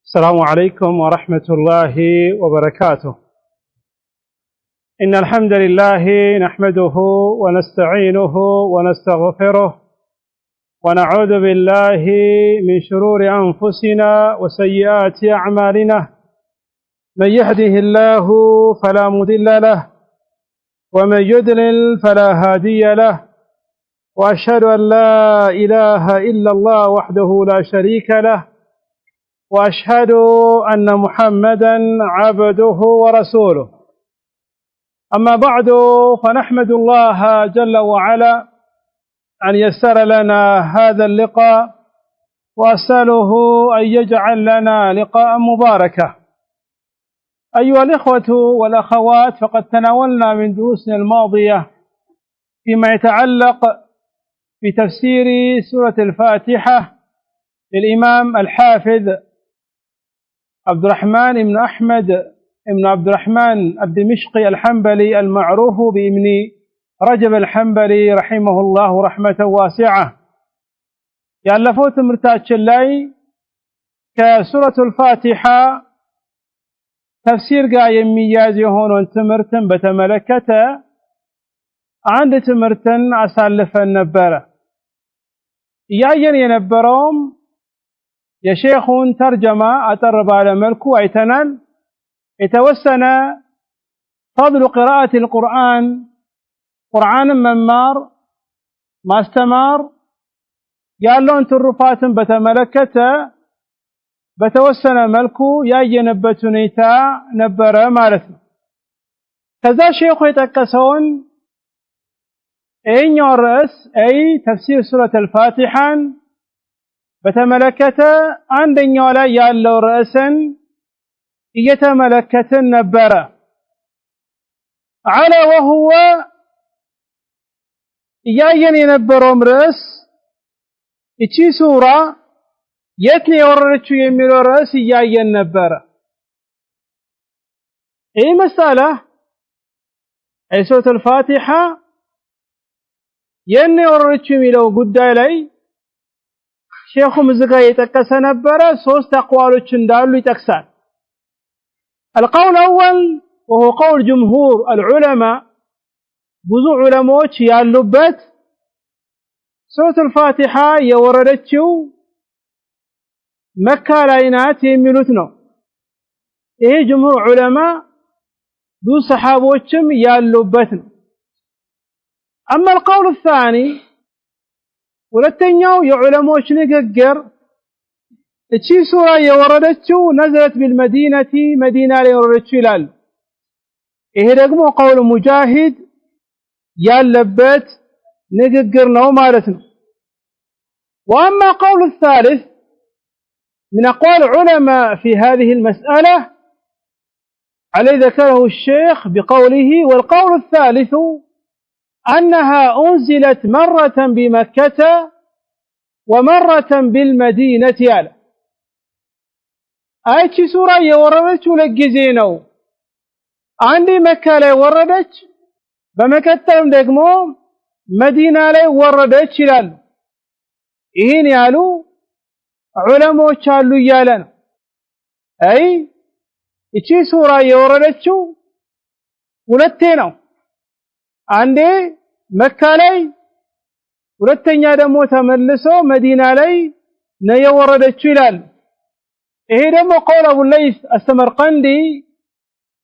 السلام عليكم ورحمة الله وبركاته. إن الحمد لله نحمده ونستعينه ونستغفره ونعوذ بالله من شرور أنفسنا وسيئات أعمالنا. من يهده الله فلا مضل له ومن يضلل فلا هادي له، وأشهد أن لا إله إلا الله وحده لا شريك له، وأشهد أن محمدا عبده ورسوله. أما بعد، فنحمد الله جل وعلا أن يسر لنا هذا اللقاء، وأسأله أن يجعل لنا لقاء مباركا. أيها الإخوة والأخوات، فقد تناولنا من دروسنا الماضية فيما يتعلق بتفسير سورة الفاتحة للإمام الحافظ عبد الرحمن بن أحمد بن عبد الرحمن الدمشقي الحنبلي المعروف بابن رجب الحنبلي رحمه الله رحمة واسعة. ያለፈው ትምህርታችን ላይ ከሱረቱል ፋቲሃ ተፍሲር ጋር የሚያዝ የሆነውን ትምህርትን በተመለከተ አንድ ትምህርትን አሳልፈን ነበረ። እያየን የነበረውም የሼኹን ተርጀማ አጠር ባለ መልኩ አይተናል። የተወሰነ ፈضل قراءة القرآن ቁርአንን መማር ማስተማር ያለውን ትሩፋትን በተመለከተ በተወሰነ መልኩ ያየንበት ሁኔታ ነበረ ማለት ነው። ከዛ ሼኹ የጠቀሰውን ይህኛው ርዕስ ተፍሲር ሱረቱል ፋቲሃን በተመለከተ አንደኛው ላይ ያለው ርዕስን እየተመለከትን ነበረ። አላ ወሁወ እያየን የነበረውም ርዕስ እቺ ሱራ የት ነው የወረደችው የሚለው ርዕስ እያየን ነበረ። ይህ መሳላ ሱረቱል ፋቲሃ የት ነው የወረደችው የሚለው ጉዳይ ላይ ሼኹ ምዝጋ የጠቀሰ ነበረ። ሶስት አቅዋሎች እንዳሉ ይጠቅሳል። القول الأول وهو قول جمهور العلماء ብዙ ዑለማዎች ያሉበት ሱረቱል ፋቲሃ የወረደችው መካ ላይ ናት የሚሉት ነው። ይሄ ጅምሁር ዑለማ ብዙ ሰሃቦችም ያሉበት ነው። أما القول الثاني ሁለተኛው የዑለሞች ንግግር እቺ ሱራ የወረደችው ነዘለት ቢልመዲነቲ መዲና ላይ የወረደችው ይላል። ይሄ ደግሞ ቀውል ሙጃሂድ ያለበት ንግግር ነው ማለት ነው። وأما قول الثالث من أقوال علماء في هذه المسألة الذي ذكره الشيخ بقوله والقول الثالث أنها أنزلت مرة بمكة ومرة بالمدينة على أي سورة يوردت لجزينو عندي مكة لي وردت بمكة دقمو مدينة لي وردت لال إهين يالو علماء شالو يالنا أي سورة يوردت ولتينو عندي مكة لي ሁለተኛ ደግሞ ተመልሶ መዲና ላይ ነው የወረደችው ይላል። ይሄ ደግሞ ቀውል አቡ ለይስ አስተመርቀንዲ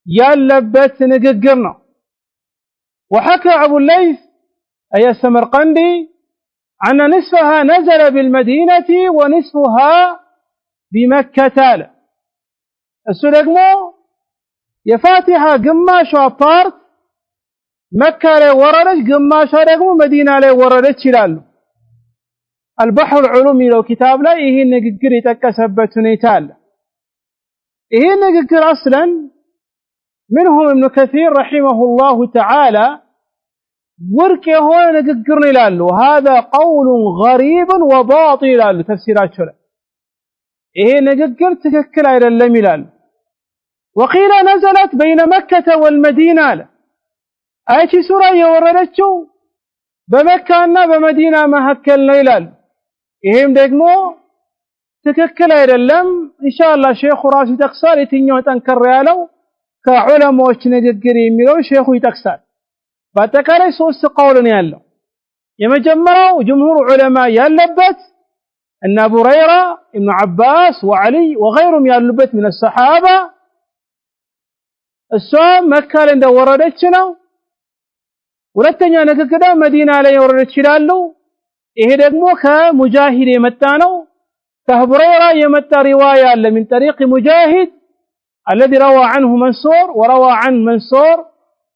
ያለበት ንግግር ነው። وحكى أبو الليث أي السمرقندي أن نصفها نزل بالمدينة ونصفها بمكة. السلقمو يفاتحها قماشوا بارت مكة لي وردت قماشا دقمو مدينة لي وردت شلالو. البحر العلومي لو كتاب لا إيه نقدر يتكسبت نيتال. إيه نقدر أصلا منهم ابن كثير رحمه الله تعالى وركي هو نقدر نلالو هذا قول غريب وباطل لالو تفسيرات شلا. إيه نقدر تككل إلى اللملال. وقيل نزلت بين مكة والمدينة له. أي سورة يوردتشو بمكة بمدينة مهكل ይላል። ይሄም ደግሞ ትክክል አይደለም ኢንሻአላህ ሼኹ ራሱ ይጠቅሳል የትኛው ጠንከር ያለው ከዑለማዎች ንግግር የሚለው ሼኹ ይጠቅሳል በአጠቃላይ ሶስት ቀውል ነው ያለው የመጀመሪያው ጅምሁር ዑለማ ያለበት እነ አቡ ሁረይራ ኢብኑ አባስ ወዓሊ ወገይሩም ያሉበት من الصحابه እሷ መካ ላይ እንደወረደች ነው ሁለተኛ ንግግር መዲና ላይ የወረደች ይላሉ ይሄ ደግሞ ከሙጃሂድ የመጣ ነው ከአቡ ሁረይራ የመጣ ሪዋያ አለ من طريق مجاهد الذي روى عنه منصور وروى عن منصور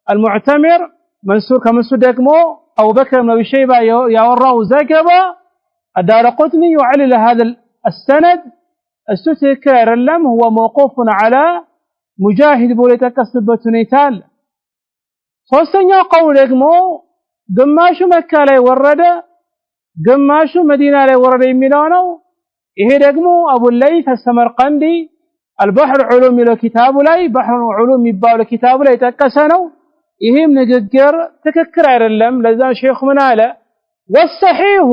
المعتمر منصور كمنصور ደግሞ أبو بكر بن أبي شيبة يوراه زكبة الدارقطني يعلل هذا السند الستكر لم هو موقوف على مجاهد بوليتا كسبت نيتال ሶስተኛው ቀውል ደግሞ ግማሹ መካ ላይ ወረደ ግማሹ መዲና ላይ ወረደ የሚለው ነው ይሄ ደግሞ አቡ ለይት አልሰመርቀንዲ البحر علوم له كتاب ላይ بحر علوم የሚባለው ኪታቡ ላይ ተጠቀሰ ነው ይሄም ንግግር ትክክል አይደለም ለዛ ሼኹ ምን አለ والصحيح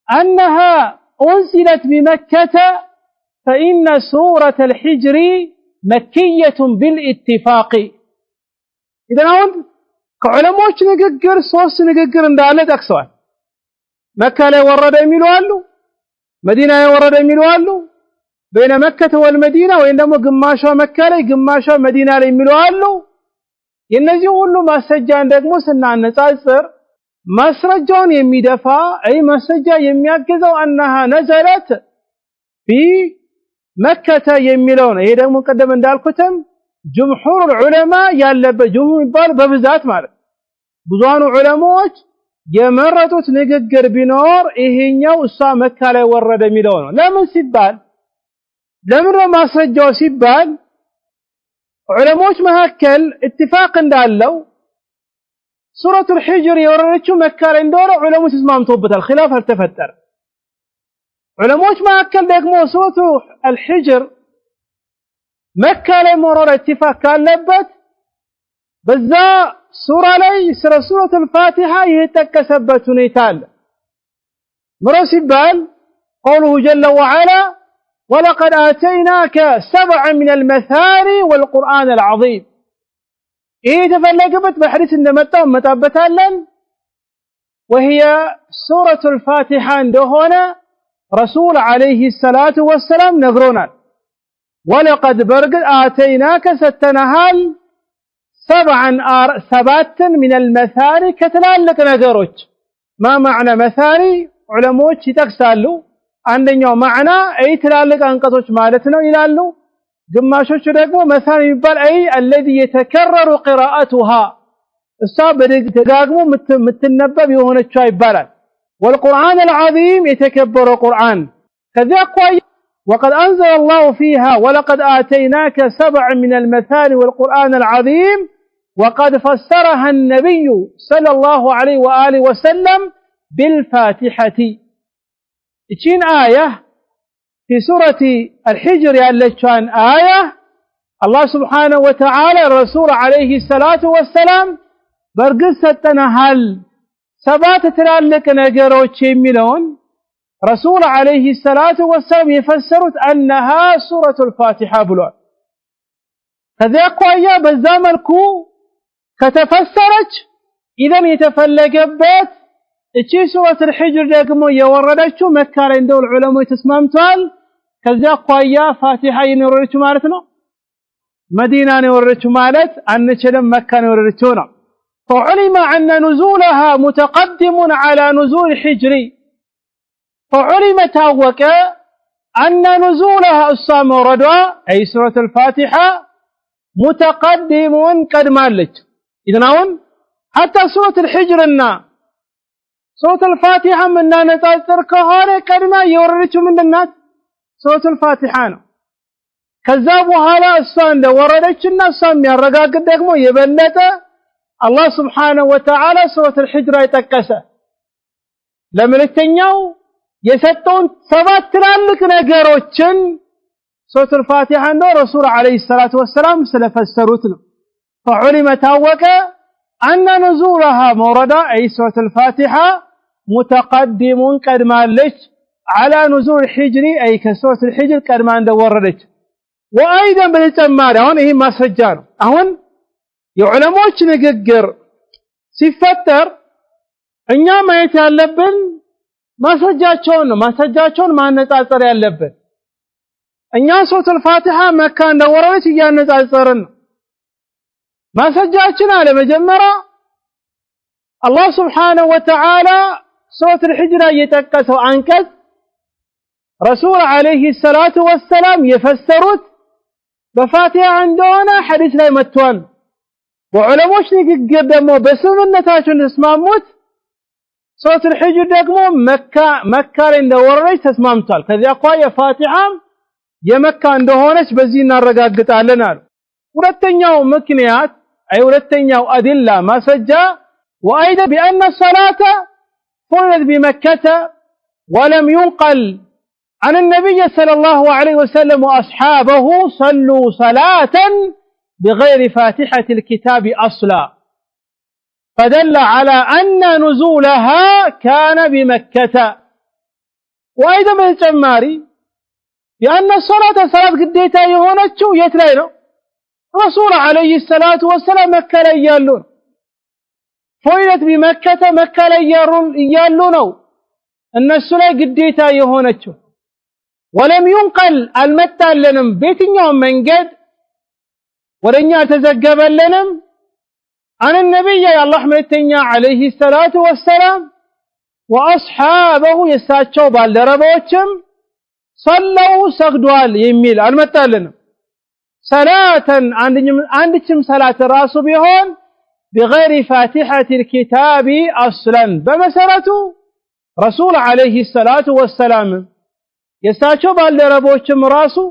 انها انزلت بمكة فإن سورة الحجر مكية بالاتفاق إذن አሁን ከዑለሞች ንግግር ሶስት ንግግር እንዳለ ጠቅሰዋል መካ ላይ ወረደ የሚሉ አሉ መዲና ላይ ወረደ የሚሉ አሉ بين مكة والمدينة ወይም ደግሞ ግማሿ መካ ላይ ግማሿ መዲና ላይ የሚሉ አሉ የነዚህ ሁሉ ማስረጃን ደግሞ ስናነጻጽር ማስረጃውን የሚደፋ አይ ማስረጃ የሚያገዘው انها نزلت في مكة የሚለው ነው ይሄ ደግሞ ቀደም እንዳልኩትም ጅምሁር ዑለማ ያለበት ጅምሁር ይባል በብዛት ማለት ብዙሃኑ ዑለማዎች የመረጡት ንግግር ቢኖር ይሄኛው እሷ መካ ላይ ወረደ የሚለው ነው ለምን ሲባል ለምን ማስረጃው ሲባል ዑለማዎች መካከል ኢትፋቅ እንዳለው ሱረቱል ሂጅር የወረደችው መካ ላይ እንደሆነ ዑለማዎች ተስማምተውበታል ኺላፍ አልተፈጠረ ዑለማዎች መካከል ደግሞ ሱረቱል ሂጅር መካ ላይ መውረድ ኢትፋቅ ካለበት በዛ ሱራ ላይ ሱረቱል ፋቲሃ የተጠቀሰበት ሁኔታ አለ ምሮ ሲባል قوله جل وعلا ولقد آتيناك 7 من المثاني والقرآن العظيم إيه تفلقبت بحديث እንደመጣው መጣበታለን وهي سورة الفاتحة عندهنا رسول عليه الصلاة والسلام نذرونال ولقد برقد آتيناك ستنهال 7 من المثاني كتلالك نقروች ما معنى مثاني علموች ይጠቅሳሉ አንደኛው ማዕና አይ ትላልቅ አንቀጾች ማለት ነው ይላሉ ግማሾቹ ደግሞ መሳን የሚባል አይ الذي يتكرر قراءتها እሷ በደጋግሞ የምትነበብ የሆነችው ይባላል والقرآن العظيم يتكبر قرآن كذا قوي وقد أنزل الله فيها ولقد آتيناك 7 من المثاني والقرآن العظيم وقد فسرها النبي صلى الله عليه وآله وسلم بالفاتحة إتشين آية في سورة الحجر يالتشان آية الله سبحانه وتعالى الرسول عليه الصلاة والسلام برقصتنا هل سبات تلالك نقروش ملون رسول عليه الصلاة والسلام يفسرت أنها سورة الفاتحة بلون كذا قوية بالزامن كو كتفسرت إذا يتفلق بيت እቺ ሱረቱል ሂጅር ደግሞ የወረደችው መካ ላይ እንደው ዑለማዎች ተስማምተዋል ከዛ ቋያ ፋቲሃ የወረደችው ማለት ነው መዲና ነው የወረደችው ማለት አንችልም መካ ነው የወረደችው ነው فعلم أن نزولها متقدم على نزول الحجر فعلم تاوك أن نزولها الصام وردها أي سورة الفاتحة متقدم قد مالك إذن هون حتى سورة الحجر سورة الفاتحة من نتاثر كهانة كلمة يوردتوا من الناس سورة الفاتحة كذابوا هلا الصان وردتش الناس سامي الرقاق دقمو يبلت الله سبحانه وتعالى سورة الحجر يتكسى لما التنيو يستون 7 ትላልቅ ነገሮችን سورة الفاتحة رسول عليه الصلاة والسلام سلفسروت ነው فعلم تاوك أن نزولها موردة أي سورة الفاتحة متقدم قدمالك على نزول الحجر أي كسورة الحجر كما عند وردت وأيضا بالتمار هون إيه ما سجار هون يعلموش نققر ሲፈጠር እኛ ማየት ያለብን ማስረጃቸውን ማነጻጸር ያለብን እኛ ሱረቱል ፋቲሃ መካ እንደወረደች እያነጻጸርን ማስረጃችን አለ መጀመሪያ አላህ Subhanahu Wa Ta'ala ሱረቱል ሂጅራ እየጠቀሰው አንቀጽ ረሱል አለይሂ ሰላቱ ወሰላም የፈሰሩት በፋቲሃ እንደሆነ ሐዲስ ላይ መጥቷል وعلموش ንግግር ደግሞ በስምምነታቸው ተስማሙት ሱረቱል ሂጅር ደግሞ መካ ላይ እንደወረደች ተስማምቷል ከዚያ አኳያ ፋቲሃም የመካ እንደሆነች በዚህ እናረጋግጣለን አሉ ሁለተኛው ምክንያት ሁለተኛው አድላ ማስረጃ وأيضا بأن الصلاة فرضت بمكة ولم ينقل عن النبي صلى الله عليه وسلم وأصحابه صلوا صلاة بغير فاتحة الكتاب أصلا فدل على أن نزولها كان بمكة وأيضا من الجماري لأن الصلاة صلاة قديتا يهونتشو يتلينو رسول عليه الصلاة والسلام مكة ليالون فرضت بمكة مكة ليالونو أن الصلاة قديتا يهونتشو ولم ينقل المتى لنم بيتن يوم من قد ولن تزقب لنم عن النبي يا الله ملتنيا عليه الصلاة والسلام وأصحابه يساتشو بالدربوچم صلوا سجدوا يميل المتالنا صلاة عندكم صلاة راس بهون بغير فاتحة الكتاب أصلا بمسرته رسول عليه الصلاة والسلام يساتشو بالدربوچم راسو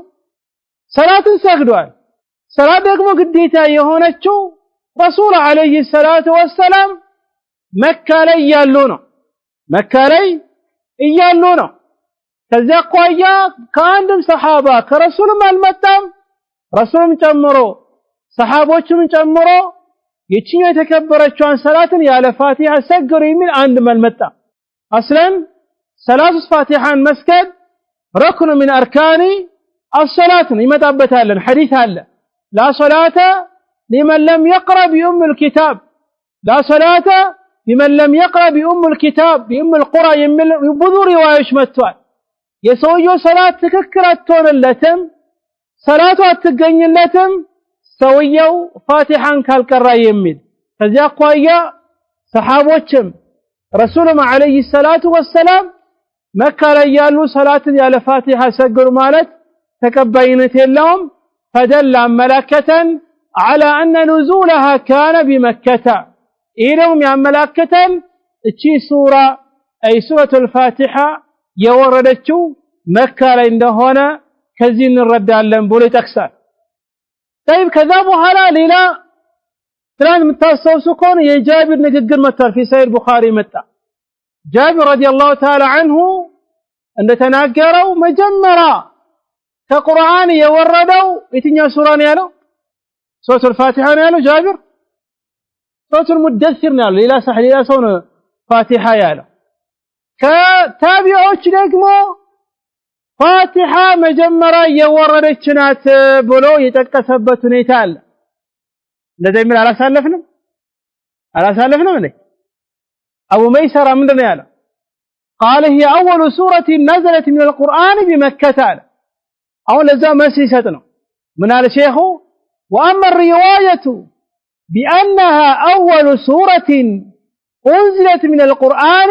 صلاة سجدوا صلاة ደግሞ ግዴታ የሆነችው ረሱል አለይሂ ሰላቱ ወሰለም መካ ላይ እያሉ ነው ከዚያ አኳያ ከአንድም ሰሃባ ከረሱልም አልመጣም ረሱልም ጨምሮ ሰሃቦችም ጨምሮ የቺን የተከበረችውን ሰላትን ያለ ፋቲሃ ሰገሩ የሚል አንድም አልመጣም አስለን ሰላቱ ፋቲሃን መስገድ ረክኑ من أركان الصلاة ይመጣበታለን ሐዲስ አለ لا صلاة لمن لم يقرأ بأم الكتاب لا صلاة لمن لم يقرأ بأم الكتاب بأم القرى يبذوا رواية متوال يسوي صلاة تككرتون اللتم صلاة تقني اللتم سويوا فاتحا كالكرا يميل فذي أقويا صحابوچم رسولهم عليه الصلاة والسلام مكة ليالو صلاة يال فاتحة سقر مالت تكبينت لهم فدل ملكة على أن نزولها كان بمكة إلهم يا ملكة تشي سورة أي سورة الفاتحة يوردتشو مكة لندهونا كزين الرد على بولي تكسر طيب كذابوا هلا ليلا تران متصو سكون يجابر نجدر متر في سير بخاري متى جابر رضي الله تعالى عنه أن تناقروا مجمرا كقرآن يوردوا يتنيا سورة يالو سورة الفاتحة يالو جابر سورة المدثر يالو إلى صح إلى سورة فاتحة يالو كتابعوش نقمو فاتحة مجمرة يوردت شنات بلو يتكسبت نيتال لدي من على سالفنا مني أبو ميسر من يالو قال هي أول سورة نزلت من القرآن بمكة أو لزام مسيستنا من على شيخه وأما الرواية بأنها أول سورة أنزلت من القرآن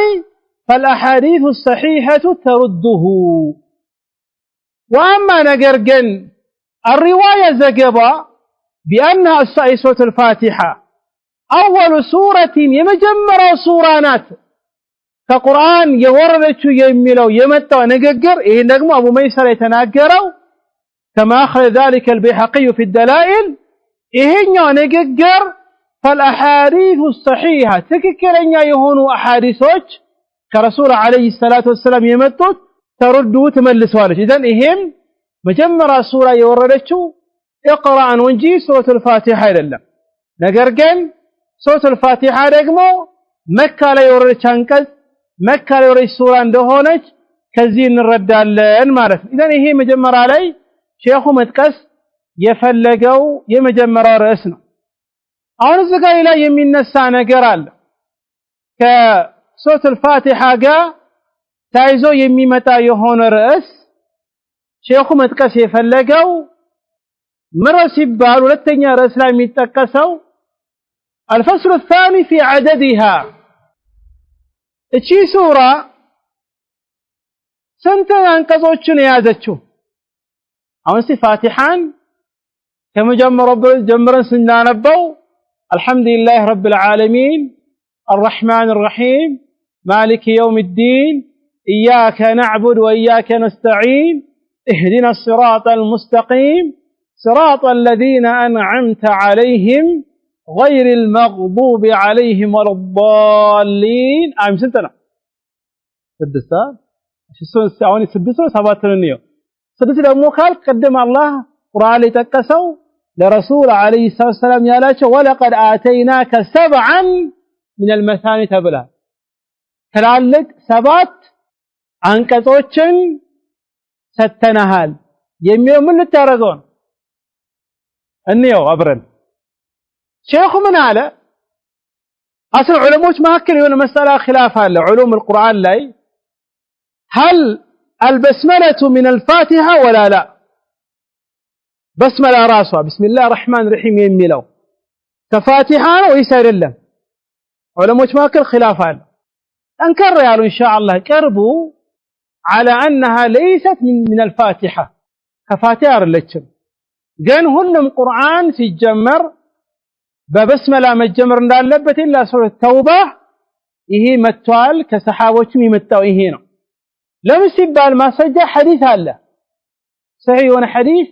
فالأحاديث الصحيحة ترده وأما نقرقن الرواية زقبا بأنها سورة الفاتحة أول سورة يمجمر سورانات كقرآن يوردت يميلو يمتو نققر إيه نقم أبو ميسر يتناقروا كما أخذ ذلك البيهقي في الدلائل إيه نققر فالأحاديث الصحيحة تككرن يهونوا أحاديثوش كرسول عليه الصلاة والسلام يمتو تردوا تملسوالش إذن إهم مجمرة سورة يوردتشو اقرأ عن ونجي سورة الفاتحة لله نقرقن سورة الفاتحة رقمو مكة لا يوردتش أنكز مكة لا يورد سورة اندهونج ከዚህ እንረዳለን ማለት ነው ኢዘን ይሄ መጀመሪያ ላይ ሼኹ መጥቀስ የፈለገው የመጀመሪያው ርዕስ ነው አሁን እዚህ ጋር ላይ የሚነሳ ነገር አለ ከሱረቱል ፋቲሃ ጋር ታይዞ የሚመጣ የሆነ ርዕስ ሼኹ መጥቀስ የፈለገው ምረስ ይባል ሁለተኛ ርዕስ ላይ የሚጠቀሰው الفصل الثاني في عددها እቺ ሱራ ስንት አንቀጾችን የያዘችው አሁን ፋቲሃን ከመጀመሪያው ጀምረን ስናነበው አልহামዱሊላህ ረብል ዓለሚን الرحمن الرحيم مالك يوم الدين إياك نعبد وإياك نستعين اهدنا الصراط المستقيم صراط الذين أنعمت عليهم غير المغضوب عليهم ولا الضالين سنتنا سدسة سعوني سدسة سبعة نيو سدسة دمو خال قدم الله قرآن لتكسو لرسول عليه الصلاة والسلام يالاش ولقد آتيناك سبعا من المثاني تبلا كذلك سبات አንቀጾችን ሰተናሃል የሚለው ምን ልታረጋውን እንየው አብረን ሼኹ ምን አለ አስር ዑለሞች መካከል የሆነ መስአላ ኺላፍ አለ ዑሉም القرآن ላይ هل البسملة من الفاتحة ولا لا بسملة راسها بسم الله الرحمن الرحيم የሚለው ከፋቲሃ ነው ወይስ አይደለም ዑለሞች መካከል ኺላፍ አለ انكر ያሉ ኢንሻአላህ ቀርቡ على أنها ليست من الفاتحة كفاتحة رلتشم جن هنم قرآن في الجمر ببسملة مجمر ندالبت إلا سورة التوبة إيه متوال كسحاوتهم يمتوا إيهنا لم يسبال ما سجى حديث الله صحيح وانا حديث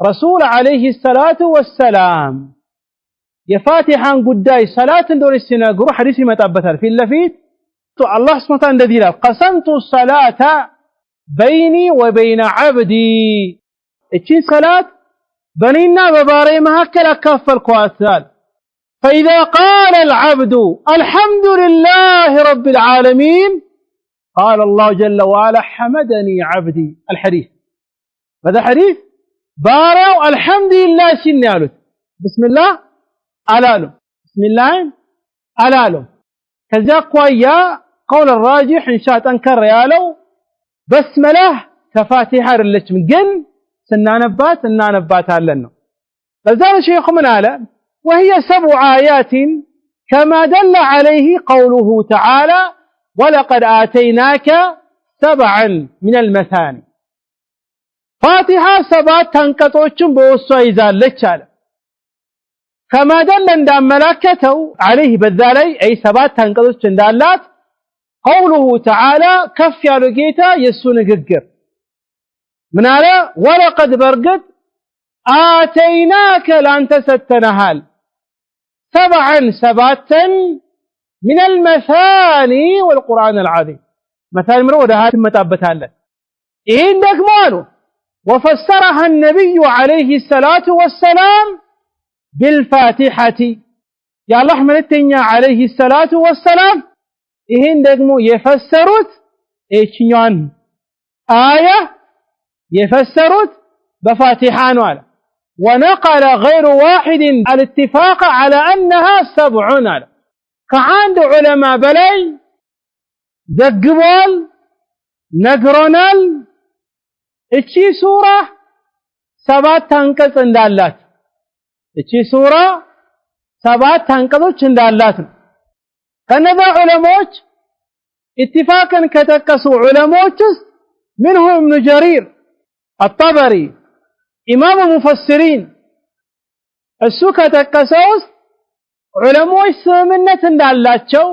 رسول عليه الصلاة والسلام يفاتحان قداي صلاة دور السنة قروا حديثي متابتها في اللفيت الله سبحانه وتعالى الذي قسمت الصلاة بيني وبين عبدي اتشين صلاة بنينا بباري مهكل أكفل كواتال فإذا قال العبد الحمد لله رب العالمين قال الله جل وعلا حمدني عبدي الحديث هذا حديث بارو الحمد لله سنالت بسم الله ألالم بسم الله ألالم كذا قوية قول الراجح إن شاء تنكر يالو بسمله كفاتحة رلتش من جن سنانبات هالنا فزال الشيخ من آله وهي 7 آيات كما دل عليه قوله تعالى ولقد آتيناك 7 من المثاني فاتحة 7 تنقطوچن بوسو يزالچ አለ كما دل እንዳመላከተው عليه በዛላይ أي 7 ተንቀጦች እንዳላት قوله تعالى كف ያለው ጌታ የሱ ንግግር ምን አለ ولقد برقد آتيناك لانت ستنهال 7 من المثاني والقرآن العظيم مثاني مرة ودهات متابتها إيه ደግሞ አሉ وفسرها النبي عليه الصلاة والسلام بالفاتحة يا الله ملتنيا عليه الصلاة والسلام ይሄን ደግሞ የፈሰሩት እቺኛን አያ የፈሰሩት በፋቲሃ ነው አለ ونقل غير واحد الاتفاق على أنها 7 አለ ከአንድ ዑለማ በላይ ዘግቧል ነግሮናል እቺ ሱራ 7 አንቀጽ እንዳላት እቺ ሱራ 7 አንቀጾች እንዳላት ነው ከነዛ ዑለሞች اتفاقا كتكسوا علماء منهم ابن جرير الطبري إمام مفسرين السوكة تكسوس علماء سمنة اندالاتشو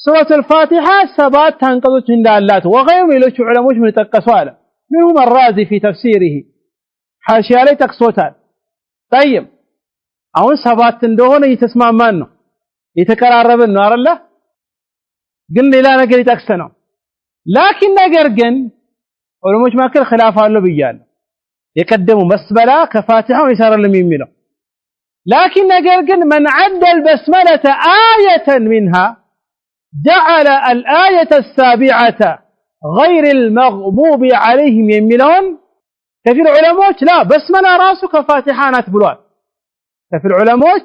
سورة الفاتحة 7 تنقضت اندالات وغيرهم يلوش علماء من تكسوالا منهم الرازي في تفسيره حاشية لي تكسوتان طيب أون 7 تندهون يتسمع منه يتكرر بالنار الله قل لي لا نقل يتكسنه لكن نقرقن علماء ماكل خلاف الله بيان يقدموا مسبلة كفاتحة ويسار لهم يمينه لكن نقرقن من عد البسملة آية منها جعل الآية 7 غير المغضوب عليهم የሚለውን ከፊል ዑለሞች ላ በስመላ ራሱ ከፋቲሃ ናት ብሏል ከፊል ዑለሞች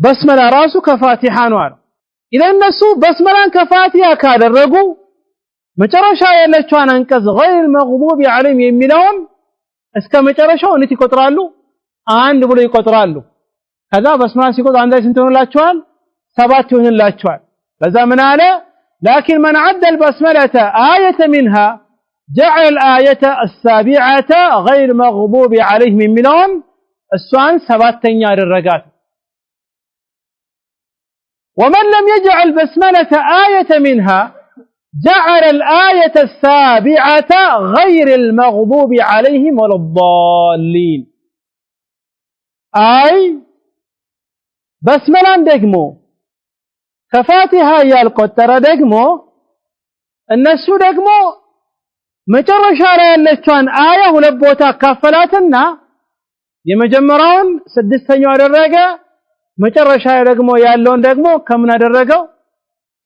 በስመላ ራሱ ከፋቲሃ ነው አሉ ኢዘን እነሱ በስመላን ከፋቲሃ ካደረጉ መጨረሻ ያለችዋን አንቀጽ غير المغضوب عليهم የሚለውን እስከ መጨረሻው እንት ይቆጥራሉ አንድ ብሎ ይቆጥራሉ ከዛ በስመላ ሲቆጥሩ አንድ ላይ ስንት ይሆንላቸዋል ሰባት ይሆንላቸዋል ለዛ ምን አለ لكن من عد البسملة آية منها جعل الآية السابعة غير مغضوب عليهم منهم السؤال سباتين الرقات ومن لم يجعل البسملة آية منها جعل الآية السابعة غير المغضوب عليهم ولا الضالين أي بسملة دقمو ከፋቲሃ ያልቆጠረ ደግሞ እነሱ ደግሞ መጨረሻ ላይ ያለችውን አያ ሁለት ቦታ ካፈላትና የመጀመሪያውን ስድስተኛው አደረገ መጨረሻ ደግሞ ያለውን ደግሞ ከምን አደረገው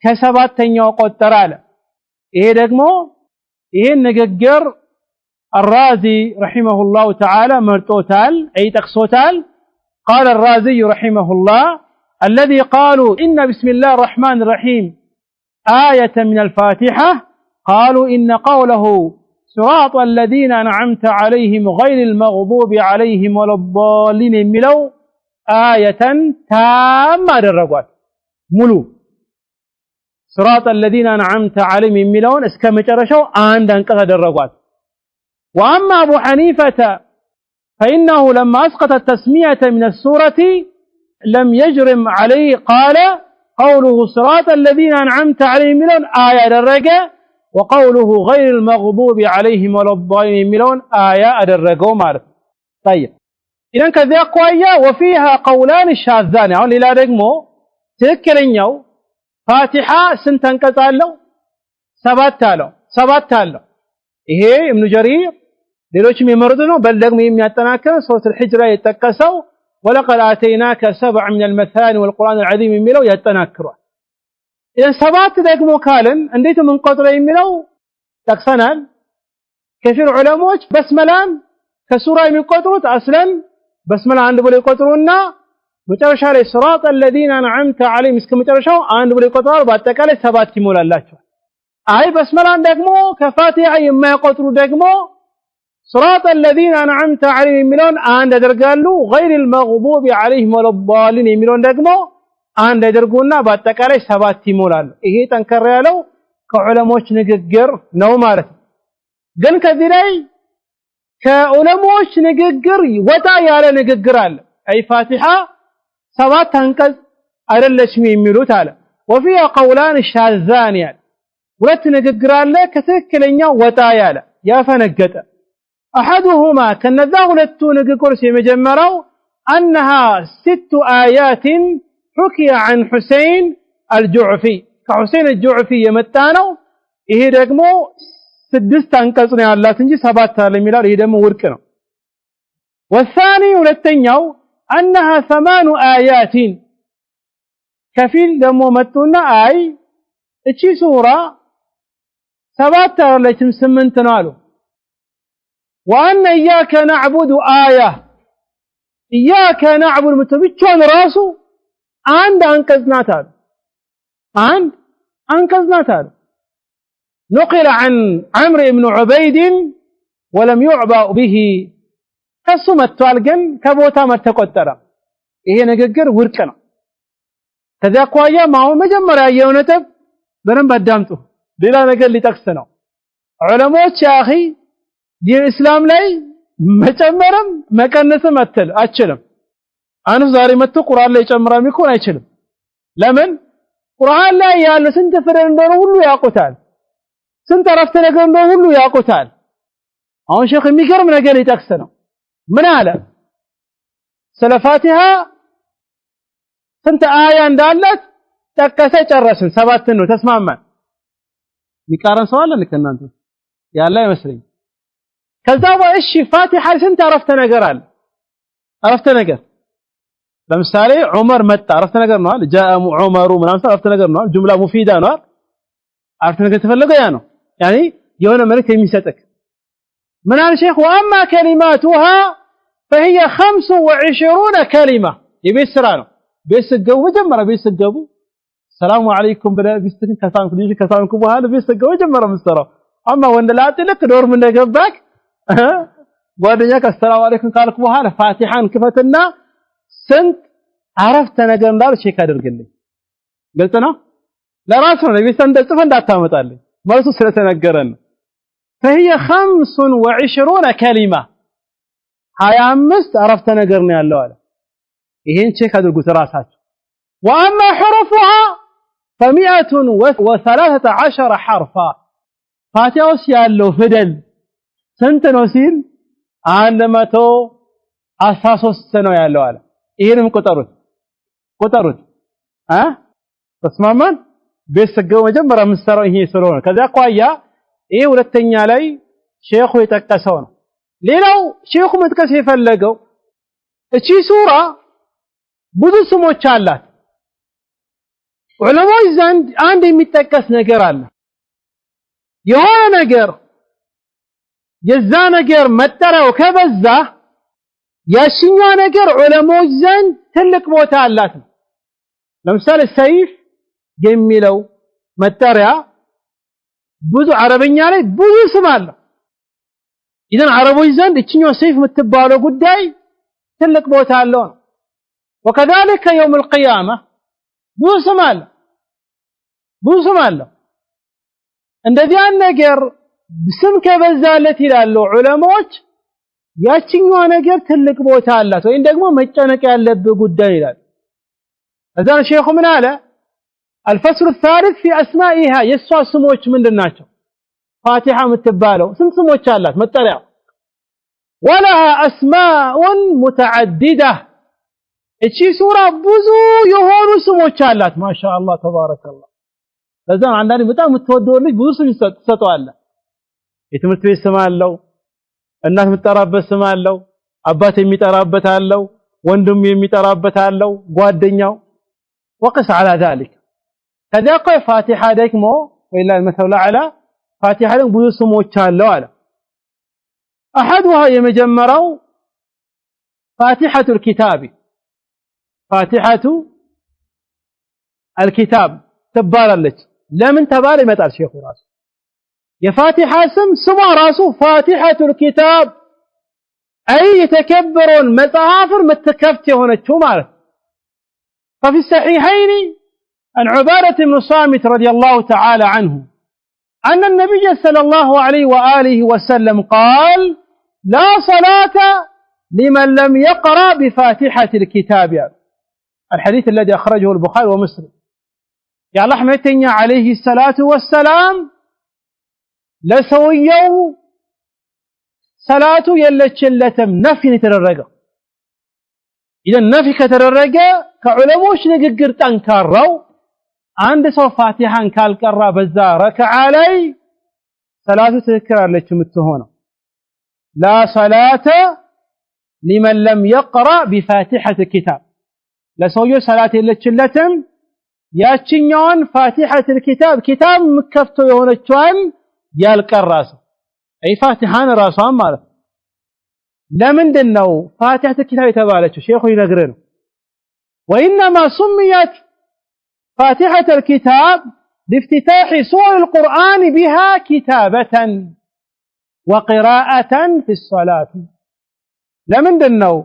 ከሰባተኛው ቆጠረ አለ ይሄ ደግሞ ይሄን ንግግር الرازي رحمه الله تعالى مرطوتال اي تقصوتال قال الرازي رحمه الله الذي قالوا إن بسم الله الرحمن الرحيم آية من الفاتحة قالوا إن قوله صراط الذين أنعمت عليهم غير المغضوب عليهم ولا الضالين ملو آية تامة للرقوات ملو صراط الذين أنعمت عليهم ملون اسكم جرشوا عندن قد الرقوات وأما أبو حنيفة فإنه لما أسقط التسمية من السورة لم يجرم عليه قال قوله صراط الذين أنعمت عليهم ملون آية الرقة وقوله غير المغضوب عليهم ولا الضالين ملون آية الرقة ومعرف طيب إذن كذا قوية وفيها قولان الشاذان يعني لا رقمو تذكرين يو فاتحة سنتن كتالو سبات تالو إيه ابن جرير ليلوش ممردنو بل رقم يمياتناك صوت الحجرة يتكسو ولقد آتيناك 7 من المثاني والقرآن العظيم يميلو يتناكروا إذا سبات دقمو كالن انديتو من قطر يميلو تقصنال كثير علموش بسملان كسورة من قطرت أصلا بسملان عند بولي قطرونا مترشا لي صراط الذين أنعمت عليهم اسكم مترشا عند بولي قطر باتكالي سبات تيمولا الله أي بسملان دقمو كفاتحة يما يقطرو دقمو صراط الذين أنعمت عليهم ملون آن درقالو غير المغضوب عليهم ولا الضالين ملون دقمو آن درقونا باتكالي سبات تيمولال إيه تنكر يالو كعلموش نققر نو مارت قن كذيري كعلموش نققر وطا يالا نققرال أي فاتحة سبات تنكز على اللشمي ملو تالا وفيها قولان الشاذان يعني ولت نققرال كتكلين وطا يالا يا فنقتا أحدهما كان ذاولتو نقول مجمرو أنها 6 آيات حكي عن حسين الجعفي كحسين الجعفي يمتانو إيه رقمو 6 أنقصني الله تنجي 7 لميلار إيه دمو وركنو والثاني ولتنيو أنها 8 آيات كفيل دمو متونا آي اتشي سورة 7 لتم سمنتنالو وأن إياك نعبد آية إياك نعبد متبتشون راسو عند أنقذناتها نقل عن عمرو بن عبيد ولم يعبأ به كسمت توالقن كبوتا مرتقطرا إيه نققر وركنا كذا قوايا ما هو مجمّر أيونتب بنم بدامته بلا نقل لتقسنا علموت يا أخي دين الإسلام لاي مجمّرم مكانسم أتشلم أنا زاري متو قرآن لا يجمّرم يكون أتشلم لمن قرآن لا يالو سنت فرن دونه كله يا قتال سنت عرفت نقل دونه كله يا قتال أون شيخ ميكرم نقل لتقسنا من على سلفاتها سنت آية دالت تكسي الرسول سباتنو تسمع من ميكارن سؤال لك أنتم يا الله يمسرين كذا وإيش فاتحة سنت عرفت نقرال عرفت نقر لمثالي عمر متى عرفت نقر نوال جاء عمر من أمثال عرفت نقر نوال جملة مفيدة نوال عرفت نقر تفلق يعني يونا ملك يمسطك من الشيخ واما كلماتها فهي 25 كلمه يبي سرانو بيسجو مجمره بيسجو السلام عليكم بلا بيستكن كفانكم ديش كفانكم بحال بيسجو مجمره مسراو اما وند لاጥ لك دور من ገባክ ጓደኛክ السلام عليكم قالك በኋላ ፋቲሃን ክፈትና ስንት አረፍተ ነገር እንዳል ቼክ አድርግልኝ ግልጽ ነው ለራሱ ነው ቢሰንደ ጽፈ እንዳታመጣልኝ መልሱ ስለተነገረን فهي 25 كلمه 25 አረፍተ ነገር ነው ያለው አለ ይሄን ቼክ አድርጉት ራሳችሁ واما حروفها ف113 حرفا ፋቲሃውስ ያለው ፊደል ስንት ነው ሲል 113 ነው ያለው አለ ይሄንም ቁጠሩት ተስማማን በሰገው መጀመሪያ መስራው ይሄ ስለሆነ ከዛ ቋያ ይሄ ሁለተኛ ላይ ሼኹ የጠቀሰው ነው ሌላው ሼኹ መጥቀስ የፈለገው እቺ ሱራ ብዙ ስሞች አላት ዑለማዎች ዘንድ አንድ የሚጠቀስ ነገር አለ የሆነ ነገር የዛ ነገር መጠሪያው ከበዛ ያሽኛው ነገር ዑለማዎች ዘንድ ትልቅ ቦታ አላት ለምሳሌ ሰይፍ የሚለው መጠሪያ ብዙ አረበኛ ላይ ብዙ ስም አለ ኢዘን አረቦች ዘንድ እቺኛው ሰይፍ የምትባለው ጉዳይ ትልቅ ቦታ አለው وكذلك يوم القيامه ብዙ ስም አለ እንደዚህ ነገር ስም ከበዛለት ይላሉ ዑለማዎች ያቺኛው ነገር ትልቅ ቦታ አላት ወይ ደግሞ መጨነቅ ያለበት ጉዳይ ይላል እዛ ሼኹ ምን አለ الفصل الثالث في اسمائها የሷ ስሞች ምንድናቸው ፋቲሃ የምትባለው ስንት ስሞች አላት መጠሪያ ولها اسماء متعدده እቺ ሱራ ብዙ የሆኑ ስሞች አላት ማሻአላህ ተባረከላህ ለዛ አንዳንዴ በጣም የምትወደው ልጅ ብዙ ስም ይሰጠዋል የትምህርት ቤት ስም አለው እናት የምትጠራበት ስም አለው አባት የሚጠራበት አለው ወንድም የሚጠራበት አለው ጓደኛው وقس على ذلك ከዚያ ቆይ ፋቲሃ ደግሞ ወላሂ መሰላ አላ ፋቲሃ ደግሞ ብዙ ስሞች አለው አለ احدها የመጀመሪያው فاتحة الكتاب تبارلች ለምን ተባለ ይመጣል ሼኹ ራሱ የፋቲሃ ስሟ ራሱ فاتحة الكتاب اي يتكبرون መጽሐፍን መተከፍት የሆነችው ማለት ففي الصحيحين عن عبادة بن صامت رضي الله تعالى عنه أن النبي صلى الله عليه وآله وسلم قال لا صلاة لمن لم يقرأ بفاتحة الكتاب الحديث الذي أخرجه البخاري ومسلم يا الله حميتني عليه الصلاة والسلام لسويو صلاة يلتشلتم نفي نتررقه إذا النفي كتررقه كعلموش نقر تنكروا عند سو فاتحة كالقرى بزا ركع علي صلاة تذكر لكم التهونة لا صلاة لمن لم يقرأ بفاتحة الكتاب لسويو صلاة يلتشلتم ያቺኛውን فاتحة الكتاب كتاب مكفتو የሆነችዋን ያልቀራስ አይ ፋቲሃን ራሷን ማለት ለምንድነው فاتحة الكتاب የተባለችው ሼኹ ይነግረን وانما سميت فاتحة الكتاب لافتتاح سور القرآن بها كتابة وقراءة في الصلاة لمندنو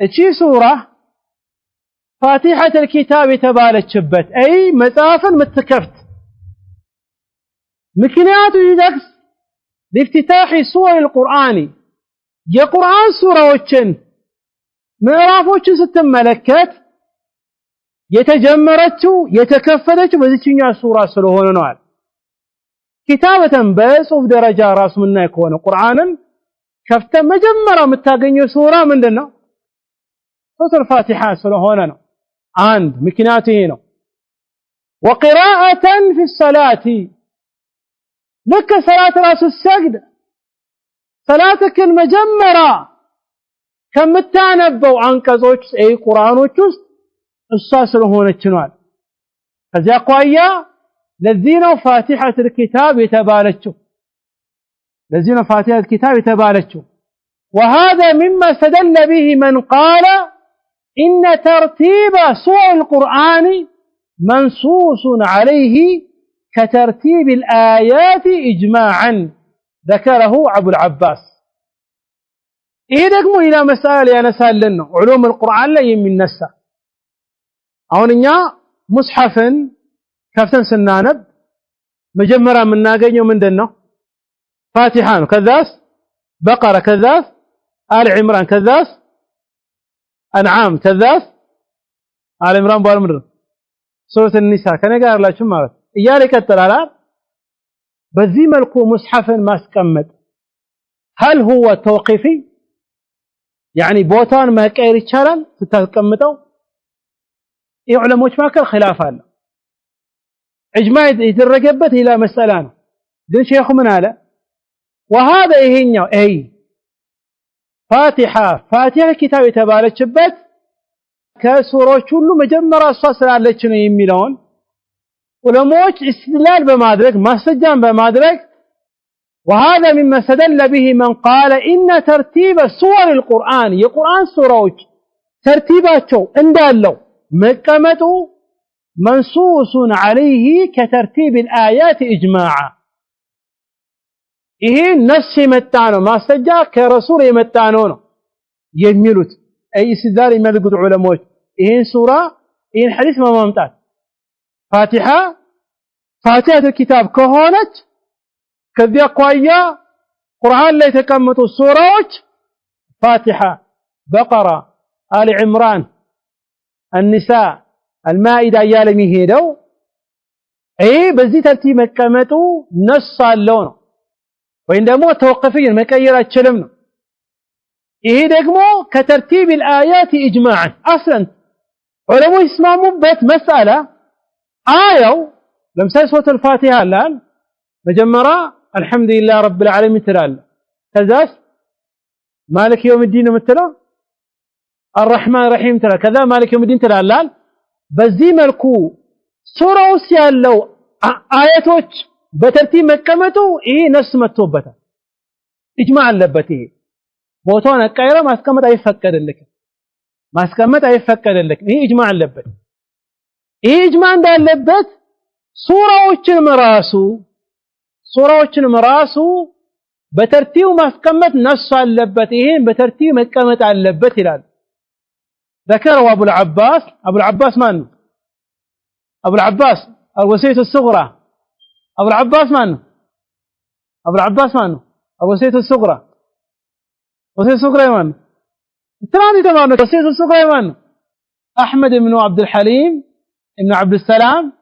እቺ ሱራ فاتحة الكتاب የተባለችበት أي መጽሐፍን ምትከፍት ምክንያቱ ይደክስ لافتتاح سور القرآن የቁርአን ሱራዎችን ምዕራፎችን ስትመለከት የተጀመረችው የተከፈተችው በዚህኛው ሱራ ስለሆነ ነው አለ ኪታበተን በጽሁፍ ደረጃ ራሱ ምን ከሆነ ቁርአንን ከፍተ መጀመሪያ የምታገኘው ሱራ ምንድነው ሱረቱል ፋቲሃ ስለሆነ ነው አንድ ምክንያቱ ይሄ ነው وقراءة في الصلاة لك صلاة راس السجد صلاتك المجمرة ከምታነበው አንቀጾች አይ ቁርአኖች ውስጥ እሷ ስለሆነች ነው ከዚያ ቋያ لذينو فاتحة الكتاب يتبالجوا لذينو فاتحة الكتاب يتبالجوا وهذا مما استدل به من قال إن ترتيب سور القرآن منصوص عليه كترتيب الآيات إجماعا ذكره أبو العباس. إيه دقمو إلى مسألة ينسال لنا علوم القرآن لا يمين نسا أولنيا مصحفا كفتن سنانب مجمرا من ناقين يوم من دنا فاتحان كذاس بقرة كذاس آل عمران كذاس أنعام كذاس آل عمران بالمر سورة النساء كان يقال لا شو مالت إيالك التلالات بذي ملكو مصحفا ما سكمت هل هو توقيفي يعني بوتان ما كاير يتشالن ستكمتو إيه علموش ماكل خلاف هذا إجماع يترقبت إلى مسألة دون شيخ من هذا وهذا إهنيا أي فاتحة كتاب تبارك شبت كسورة كله مجمرة أصاصر على شنو يميلون ولموش استدلال بمادرك مسجان بمادرك وهذا مما استدل به من قال إن ترتيب سور القرآن القرآن سوروች ترتيباتهم እንዳለው መቀመጡ منصوص عليه كترتيب الآيات إجماعا ይሄ ነስ የመጣ ነው ማስረጃ ከረሱል የመጣ ነው የሚሉት አይ ሲዛር የሚያደርጉት ዑለሞች ይሄን ሱራ ይሄን ሐዲስ ማምጣት ፋቲሃ ኪታብ ከሆነች ከዚያ ቋያ ቁርአን ላይ የተቀመጡ ሱራዎች ፋቲሃ በቀራ አሊ ዕምራን النساء المائدة እያለ የሚሄደው ይሄ በዚህ ተርቲብ መቀመጡ ነስ አለው ነው ወይም ደግሞ ተወቀፊ መቀየር አይችልም ነው ይሄ ደግሞ ከተርቲብ الآيات إجماعا اصلا ዑለሞች ይስማሙበት መስአላ አያው ለምሳሌ ሱረቱ الفاتحة አላል መጀመሪያ الحمد لله رب العالمين تلال كذاس مالك يوم الدين متلا الرحمن الرحيم تلال كذا مالك يوم الدين تلال بزي ملكو سورة وسيالو آياتوች በተርቲብ መቀመጡ ይሄ ነስ መጥቶበታል ኢጅማዕ አለበት ይሄ ቦታውን አቀይረ ማስቀመጥ አይፈቀድልክም ይሄ ኢጅማዕ አለበት ይሄ ኢጅማዕ እንዳለበት ሱራዎችን መራሱ በተርቲብ ማስቀመጥ ነስ አለበት ይሄን በተርቲብ መቀመጥ አለበት ይላል ذكره أبو العباس من أبو العباس الوصية الصغرى أبو العباس من الوصية الصغرى من الثاني تمام الوصية الصغرى من أحمد بن عبد الحليم بن عبد السلام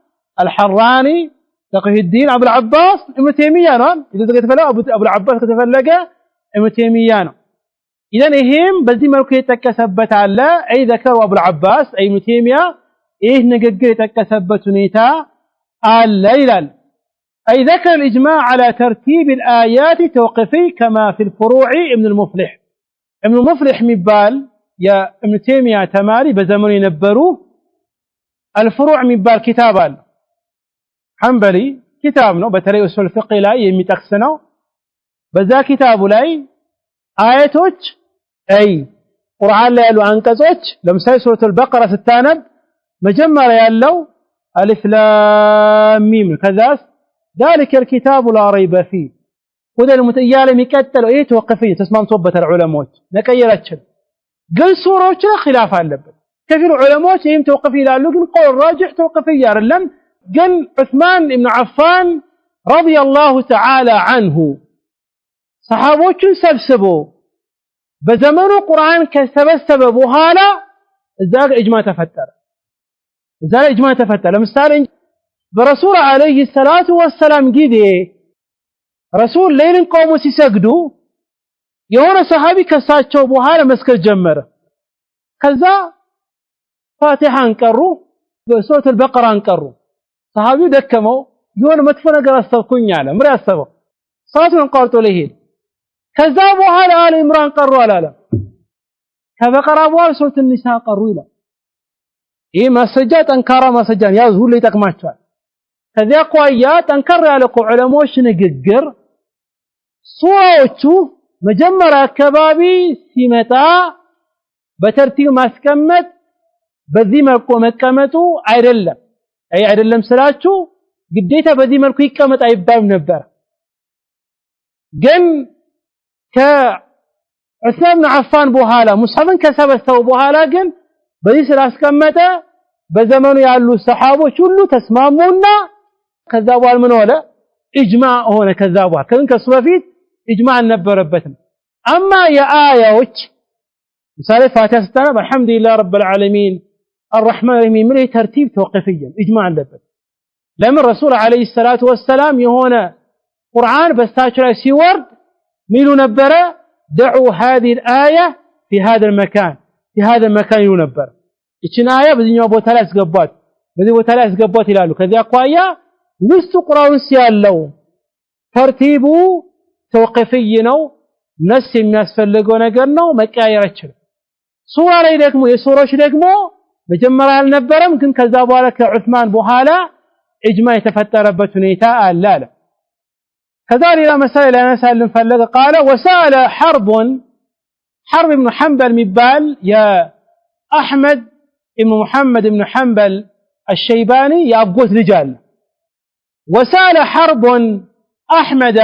الحراني تقي الدين أبو العباس ابن تيمية إذا تفلق أبو العباس تفلق ابن تيمية إذن إهم بزي ملكو يتكسبت على أي ذكر أبو العباس أي ابن تيمية إيه نقق يتكسبت نيتا الليلة أي ذكر الإجماع على ترتيب الآيات توقفي كما في الفروع ابن المفلح مبال يا ابن تيمية تماري بزمن ينبروه الفروع مبال كتابا حنبلي كتابنا بتري أصول الفقه لا يمتقسنه بذا كتاب لاي آياتوች أي قرآن لا يلو أنكزوች لمساي سورة البقرة ستانب مجمّر يالو ألف لام ميم كذاس ذلك الكتاب لا ريب فيه وذا المتيال ميكتل ايه توقفيه تسمام صوبة العلماء نكيرتشل قل سورة خلاف اللبن كثير علماء يم توقفيه لأنه قل قول الراجح توقفيه يارلم قال عثمان بن عفان رضي الله تعالى عنه صحابوች ሰብስበው በዘመኑ ቁርአን ከሰበሰበው በኋላ እዛ ኢጅማዕ ተፈጠረ ለምሳሌ በረሱል አለይሂ ሰላቱ ወሰላም ጊዜ ረሱል ሌሊን ቆሞ ሲሰግዱ የሆነ ሰሃቢ ከሳቸው በኋላ መስገድ ጀመረ ከዛ ፋቲሃን ቀሩ በሱረቱ አልበቀራን ቀሩ ሰሃቢው ደከመው የሆነ መጥፎ ነገር አሰብኩኝ አለ ምር ያሰበው ሰዓቱን ቀርጦ ለሄድ ከዛ በኋላ አለ ኢምራን ቀሩ አላለ ከበቀራ በኋላ ሱረቱ النሳ ቀሩ ይላል ይሄ ማስረጃ ጠንካራ ማስረጃ ያዙ ሁሉ ይጠቅማቸዋል ከዚያ አኳያ ጠንከር ያለ ዑለሞች ንግግር ሱራዎቹ መጀመሪያ አካባቢ ሲመጣ በተርቲብ ማስቀመጥ በዚህ መልኩ መቀመጡ አይደለም ስላችሁ ግዴታ በዚህ መልኩ ይቀመጥ አይባልም ነበር። ግን ከዑስማን ብን አፋን በኋላ ሙስሐፍን ከሰበሰቡ በኋላ ግን በዚህ ስላስቀመጠ በዘመኑ ያሉ ሰሃቦች ሁሉ ተስማሙና ከዛ በኋላ ምን ሆነ? ኢጅማዕ ሆነ። ከዛ በኋላ ከሱ በፊት ኢጅማዕ አልነበረበትም። አማ የአያዎች ምሳሌ ፋቲሃ ስታነብ አልሐምዱሊላህ ረብል ዓለሚን الرحمن الرحيم ምን ተርቲብ ተወቅፍየ ኢጅማዕ አለበት። ለምን ረሱል አለይሂ ሰላቱ ወሰላም የሆነ ቁርአን በስታቸው ላይ ሲወርድ ሚሉ ነበረ دعوا هذه الآية في هذا المكان ይሉ ነበር። እቺን አያ በዚህኛው ቦታ ላይ አስገቧት በዚህ ቦታ ላይ አስገቧት ይላሉ። ከዚያ አኳያ ውስጡ ቁርአን ሲያለው ተርቲቡ ተወቅፍይ ነው። ነስ የሚያስፈልገው ነገር ነው። መቀያየር አይችልም። ሱራ ላይ ደግሞ የሱራዎች ደግሞ መጀመሪያ አልነበረም። ግን ከዛ በኋላ ከዑስማን በኋላ ኢጅማዕ የተፈጠረበት ሁኔታ አለ። ከዛ ሌላ መሳሌ ላነሳልን ፈለገ قال وسأل حرب بن حنبل ሚባል የአሕመድ ኢብኑ ሙሐመድ ኢብኑ ሐንበል الشيباني ያጎት ልጅ አለ። وسأل حرب أحمد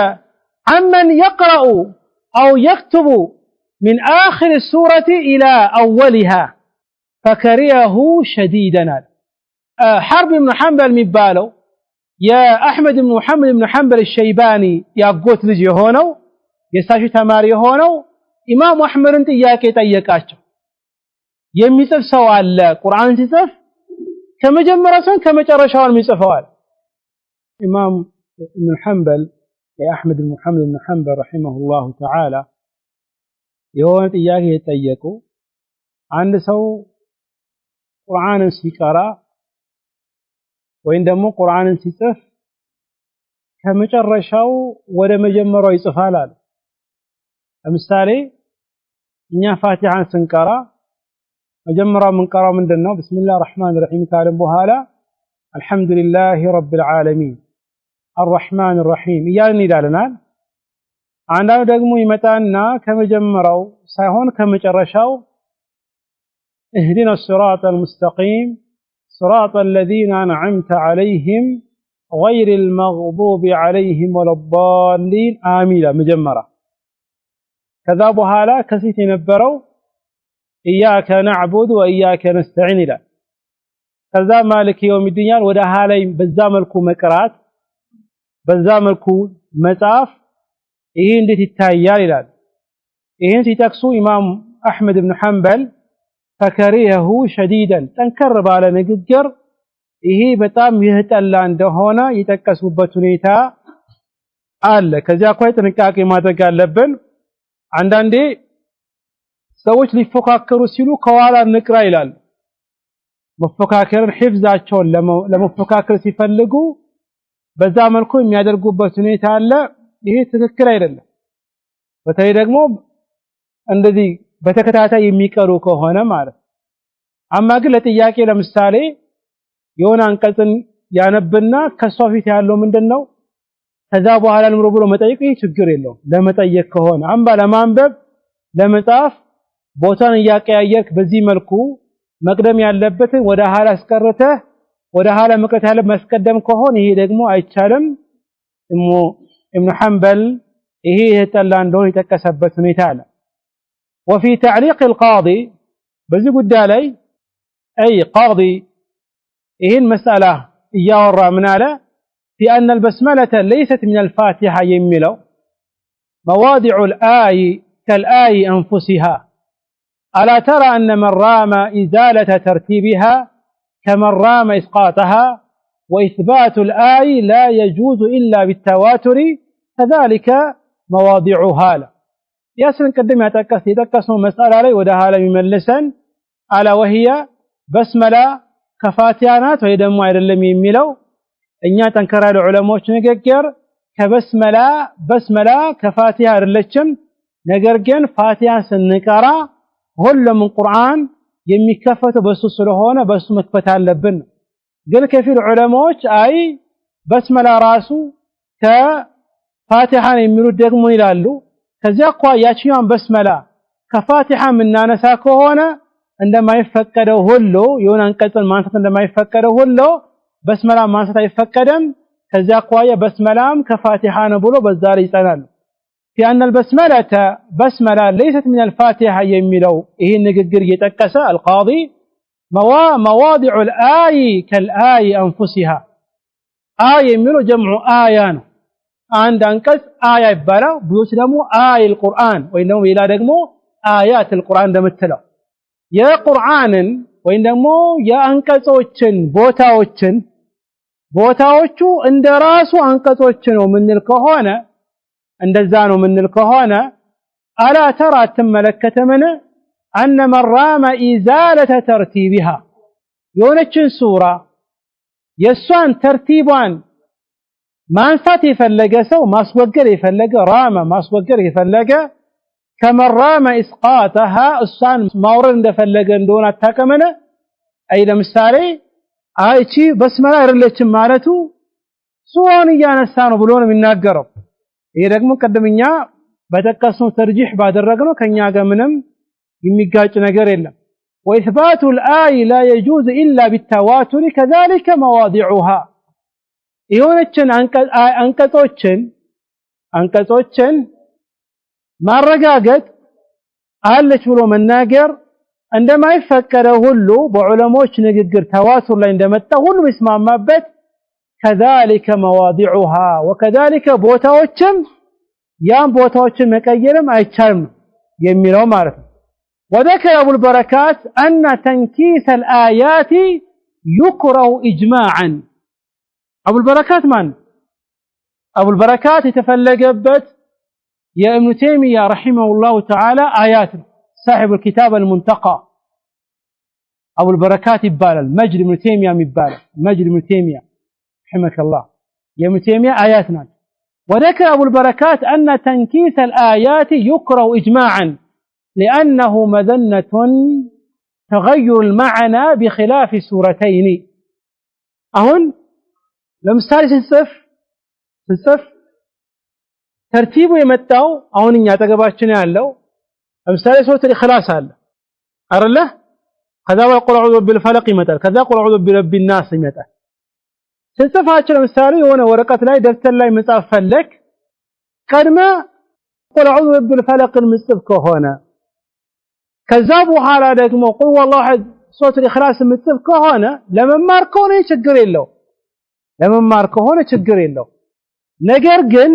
عمن يقرأ أو يكتب من آخر السورة إلى أولها فكرهه شديدا. حرب بن حنبل مبالو يا أحمد بن محمد بن حنبل الشيباني يا قوت لجي هونو يساشي تماري هونو إمام أحمد انت إياكي تأيكاتشو يميصف سوال قرآن تصف كما جمرسون كما جرشوال ميصفوال إمام ابن حنبل يا أحمد بن محمد بن حنبل رحمه الله تعالى يهونت إياكي تأيكو عند سو ቁርአንን ሲቀራ ወይም ደግሞ ቁርአንን ሲጽፍ ከመጨረሻው ወደ መጀመሪያው ይጽፋል አለ። ለምሳሌ እኛ ፋቲሃን ስንቀራ መጀመሪያው የምንቀራው ምንድነው? ቢስሚላሂር ረህማኒር ረሂም ካልን በኋላ አልሐምዱሊላሂ ረብል ዓለሚን አርረህማኒር ረሂም እያልን ይላልናል። አንዳንዱ ደግሞ ይመጣና ከመጀመሪያው ሳይሆን ከመጨረሻው اهدنا الصراط المستقيم صراط الذين أنعمت عليهم غير المغضوب عليهم ولا الضالين آمين مجمرة كذا بحالا كسيت ينبروا إياك نعبد وإياك نستعين لا كذا مالك يوم الدنيا ودا حالي بزاملكو مقرات بزاملكو مصاف ይሄን እንዴት ይታያል ይላል። ይሄን ሲጠቅሱ ኢማም አህመድ ኢብኑ ሐንበል ፈከሪሁ ሸዲደን ጠንከር ባለ ንግግር ይሄ በጣም ይህጠላ እንደሆነ የጠቀሱበት ሁኔታ አለ። ከዚያ አኳያ ጥንቃቄ ማድረግ አለብን። አንዳንዴ ሰዎች ሊፎካከሩ ሲሉ ከኋላ ንቅራ ይላል። መፎካከርን ሒፍዛቸውን ለመፎካከር ሲፈልጉ በዛ መልኩ የሚያደርጉበት ሁኔታ አለ። ይሄ ትክክል አይደለም። በተለይ ደግሞ እንደዚህ በተከታታይ የሚቀሩ ከሆነ ማለት አማ ግን ለጥያቄ ለምሳሌ የሆነ አንቀጽን ያነብና ከሷ ፊት ያለው ምንድነው ከዛ በኋላ ልምሮ ብሎ መጠየቅ ይሄ ችግር የለውም። ለመጠየቅ ከሆነ አምባ ለማንበብ ለመጻፍ ቦታን እያቀያየርክ በዚህ መልኩ መቅደም ያለበት ወደ ኋላ አስቀርተህ ወደ ኋላ መቅረት ያለ ማስቀደም ከሆነ ይሄ ደግሞ አይቻልም። ابن حنبل ይሄ የተጠላ እንደሆነ የተከሰበት ሁኔታ አለ። وفي تعليق القاضي በዚህ ጉዳይ ላይ أي قاضي ይሄን መስአላ እያወራ ምን አለ في أن البسملة ليست من الفاتحة የሚለው مواضع الآي كالآي أنفسها ألا ترى أن من رام إزالة ترتيبها كمن رام إسقاطها وإثبات الآي لا يجوز إلا بالتواتر كذلك مواضعها له ياسن قدم يتكسوا مسألة لي ودها لم يملسن على وهي بسملة كفاتيانات ويدمو አይደለም የሚለው እኛ ጠንከራ ለዑለሞች ንግግር በስመላ ከፋቲሃ አይደለችም። ነገር ግን ፋቲሃ ስንቀራ ሁሉም ቁርአን የሚከፈተው በሱ ስለሆነ በሱ መክፈት አለብን። ግን ከፊል ዑለማዎች አይ በስመላ ራሱ ከፋቲሃን የሚሉት ደግሞ ይላሉ ከዚያ ያቺያን በስመላ ከፋቲሃ ምናነሳ ከሆነ እንደማይፈቀደው ሁሉ የሆነ አንቀጽን ማንሳት እንደማይፈቀደው ሁሉ በስመላ ማንሳት አይፈቀደም ከዚያ በስመላም ከፋቲሃ ነው ብሎ በዛ ላይ ይጸናሉ لأن البسملة بسملة ليست من الفاتحة يميلو إيه النقر يتكس القاضي مواضع الآي كالآي أنفسها آي يميلو جمع آيان عند أنكس آية يبالا بيسلموا آي القرآن وإنه إلى رقمو آيات القرآن دمتلا يا قرآن وإنه يا أنكسوچن بوتاوچو اندراسو أنكسوچن ومن الكهونة እንደዛ ነው ምንል ከሆነ አላ ተራ ተመለከተመነ أن من رام إزالة ترتيبها የሆነችን ሱራ የሷን ተርቲቧን ማንሳት የፈለገ ሰው ማስወገድ የፈለገ ራማ ማስወገድ የፈለገ كمن رام إسقاطها እሷን ማውረድ እንደፈለገ እንደሆነ አታቀመነ አይ ለምሳሌ አይቺ በስመላ አይደለችም ማለቱ ሱራን ያነሳ ነው ብሎ ነው የሚናገረው ይሄ ደግሞ ቀደምኛ በተከሰው ተርጂህ ባደረግነው ከኛ ጋር ምንም የሚጋጭ ነገር የለም وإثبات الآية لا يجوز إلا بالتواتر كذلك مواضعها የሆነችን አንቀጾችን ማረጋገጥ አለች ብሎ መናገር እንደማይፈቀደው ሁሉ በዑለሞች ንግግር ተዋቱር ላይ እንደመጣ ሁሉ ይስማማበት كذلك مواضعها وكذلك بوتاዎችም ያን بوتاዎችን መቀየርም አይቻልም የሚለው ማለት ነው وذكر ابو البركات ان تنكيس الايات يكره اجماعا ابو البركات من ابو البركات يتفلقበት يا ابن تيميه رحمه الله تعالى ايات صاحب الكتاب المنتقى ابو البركات يبالل مجد ابن تيميه يبالل مجد ابن تيميه رحمك الله يا ابن تيميه اياتنا وذكر ابو البركات ان تنكيس الايات يكره اجماعا لانه مذنه تغير المعنى بخلاف سورتين اهون لمثال ስጽፍ ተርቲቡ የመጣው አሁንኛ ተገባችን ያለው ለምሳሌ ሱረት الإخلاص አለ አይደለ ከዛ ወቁል አዑዙ ቢልፈለቅ ይመጣል ከዛ ቁል አዑዙ ቢረቢ الناس ይመጣል ስጽፋቸው ለምሳሌ የሆነ ወረቀት ላይ ደብተር ላይ መጻፍ ፈለክ ቀድመ ቁል አዑዙ ቢልፈለቅ ምጽፍ ከሆነ ከዛ በኋላ ደግሞ ቁል والله احد ሱረት الإخلاص ምጽፍ ከሆነ ለመማር ከሆነ ችግር የለው ነገር ግን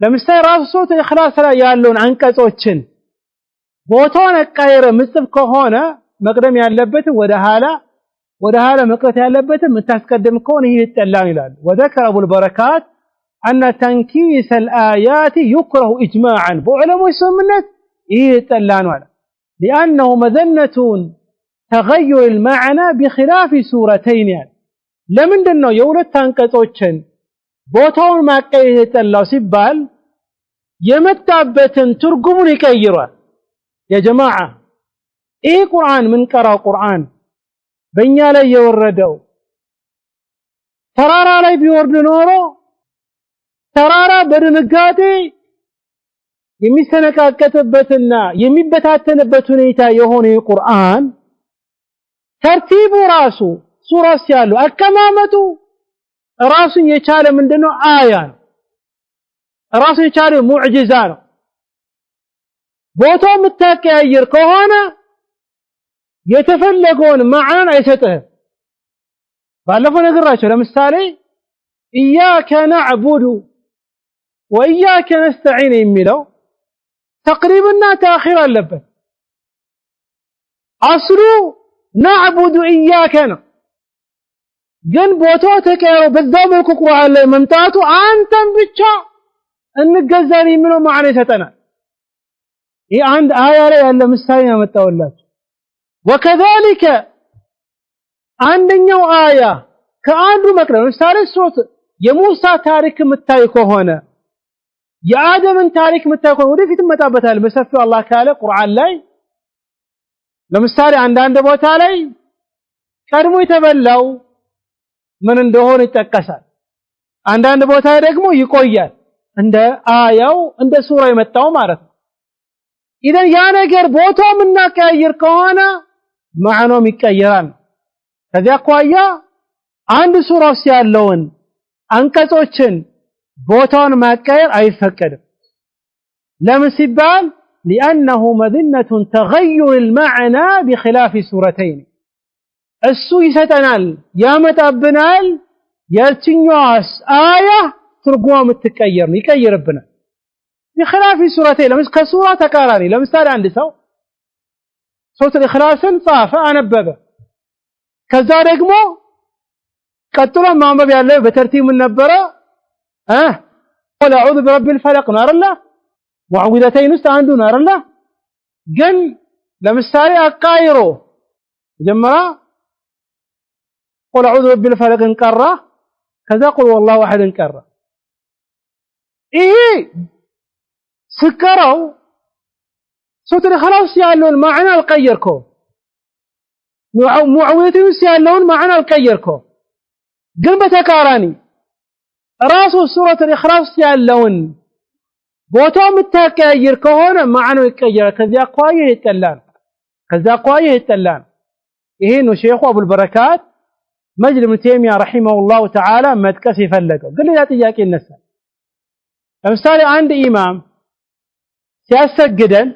ለምሳሌ ራሱ ሱረት الإخلاص ላይ ያለውን አንቀጾችን ቦታውን አቀየረ ምጽፍ ከሆነ መቅደም ያለበት ወደ ኋላ መቅረት ያለበት የምታስቀድም ከሆነ ይሄ ይጠላል ይላል وذكر ابو البركات ان تنكيس الايات يكره اجماعا بعلماء سمنت ይሄ ይጠላል ማለት لانه مذنه تغير المعنى بخلاف سورتين يعني ለምንድነው የሁለት አንቀጾችን ቦታውን ማቀየር ይጠላው ሲባል የመጣበትን ትርጉሙን ይቀይራል يا جماعه ይሄ ቁርአን ምን ቀራው ቁርአን በእኛ ላይ የወረደው ተራራ ላይ ቢወርድ ኖሮ ተራራ በድንጋጤ የሚሰነካከተበትና የሚበታተንበት ሁኔታ የሆነ ቁርአን ተርቲቡ ራሱ ሱራስ ያለው አከማመጡ ራሱን የቻለ ምንድነው አያ ነው ራሱን የቻለ ሙዕጂዛ ነው ቦታው መታቀያየር ከሆነ የተፈለገውን ማዕና አይሰጥህ ባለፈው ነገራቸው ለምሳሌ ኢያከ ነዕቡዱ ወኢያከ ነስተዒን የሚለው ተቅሪብና ተአኺር አለበት አስሉ ነዕቡዱ ኢያከ ነው ግን ቦታው ተቀያየረ በዛው መልኩ ቁርአን ላይ መምጣቱ አንተም ብቻ እንገዛን የሚለው ማዕና ይሰጠናል ይህ አንድ አያ ላይ ያለ ምሳሌ ያመጣውላችሁ وكذلك አንደኛው አያ ከአንዱ መቅደም ምሳሌ ሱረት የሙሳ ታሪክ መታይ ከሆነ የአደምን ታሪክ መታይ ከሆነ ወደፊት መጣበታል በሰፊው አላህ ካለ ቁርአን ላይ ለምሳሌ አንዳንድ ቦታ ላይ ቀድሞ የተበላው ምን እንደሆነ ይጠቀሳል አንዳንድ ቦታ ደግሞ ይቆያል እንደ አያው እንደ ሱራ የመጣው ማለት ነው ኢደን ያ ነገር ቦታው ምናቀያየር ከሆነ ማዕናውም ይቀየራል ከዚያ አኳያ አንድ ሱራ ውስጥ ያለውን አንቀጾችን ቦታውን ማቀየር አይፈቀድም ለምን ሲባል لأنه مذنة تغير المعنى بخلاف سورتين እሱ ይሰጠናል ያመጣብናል የትኛዋስ አያ ትርጉሟ የምትቀየር ነው ይቀየርብናል بخلاف سورتين ለምሳሌ ከሱራ ተቃራኒ ለምሳሌ አንድ ሰው ሱረቱል ኢኽላስን ጻፈ አነበበ ከዛ ደግሞ ቀጥሎ ማንበብ ያለው በተርቲብ ምን ነበረ قل اعوذ برب الفلق ነው አይደል ሙዓዊዘተይን ውስጥ አንዱ ነው አይደል ግን ለምሳሌ አቃይሮ መጀመሪያ قل اعوذ برب الفلق እንቀራ ከዛ قل والله احد እንቀራ ይሄ ስከራው ሱረቱል ኢኽላስ ያለውን ማዕና አልቀየርከው ሙዓዊዘተይን ውስጥ ያለውን ማዕና አልቀየርከው ግን በተቃራኒ ራሱ ሱረቱል ኢኽላስ ያለውን ቦታው ምታቀያየር ከሆነ ማዕናው ይቀየራል ከዚያ አኳያ ይጠላል ይሄ ነው ሼኹ አቡል በረካት መጅድ ኢብኑ ተይሚያ ረሂመሁላሁ ተዓላ መጥቀስ ይፈለገው ግን ያ ጥያቄ ይነሳል ለምሳሌ አንድ ኢማም ሲያሰግደን